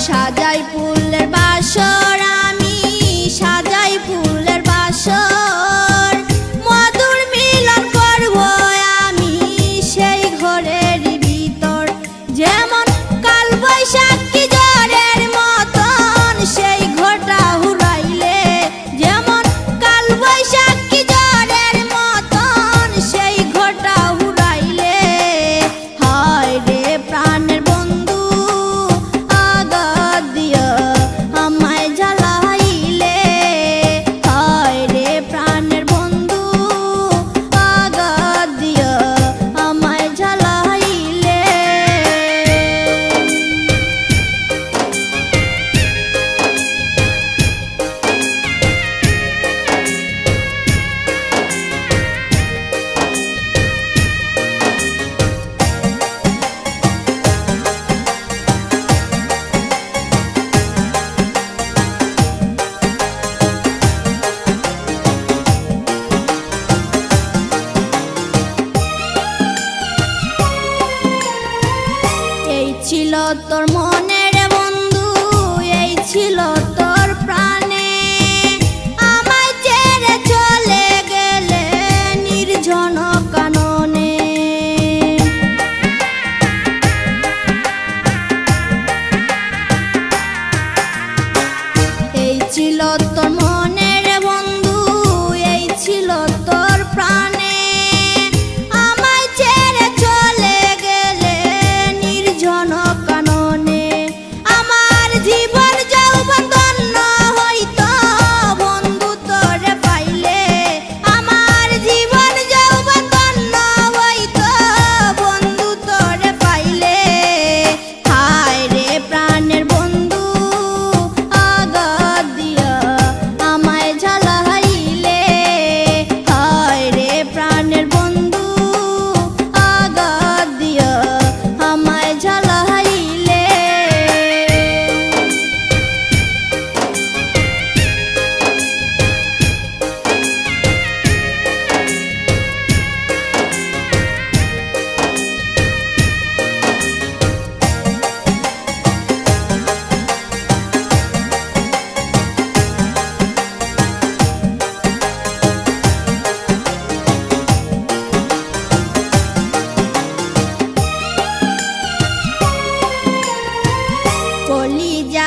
সাজাই ফুলের বাসর, আমি সাজাই ফুলের বাসর, মধুর মিলন করব আমি সেই ঘরের ভিতর। যেমন কাল বৈশাখী ঝড়ের মতন সেই ঘরটা হুড়াইলে, যেমন কাল বৈশাখী ঝড়ের মতন সেই ঘরটা হুড়াইলে, হায় রে প্রাণের বন্ধু আঘাত দিয়া আমায় জ্বালাইলে, হায় রে প্রাণের বন্ধু আঘাত দিয়া আমায় জ্বালাইলে। এই ছিল তোর মনের বন্ধু, এই ছিল তোর প্রাণে, আমায় ছেড়ে চলে গেলে নির্জন কাননে। এই ছিল তোর মনের বন্ধু, এই ছিল তোর প্রাণে, আমায় ছেড়ে চলে গেলে নির্জন কাননে। আমার জীবন যৌবন ধন্য হইতো বন্ধু তোরে পাইলে, আমার জীবন যৌবন ধন্য হইতো বন্ধু তোরে পাইলে, হায় রে প্রাণের বন্ধু আঘাত দিয়া আমায় জ্বালাইলে, হায় রে প্রাণের বন্ধু আঘাত দিয়া আমায় জ্বালাইলে। কলিজা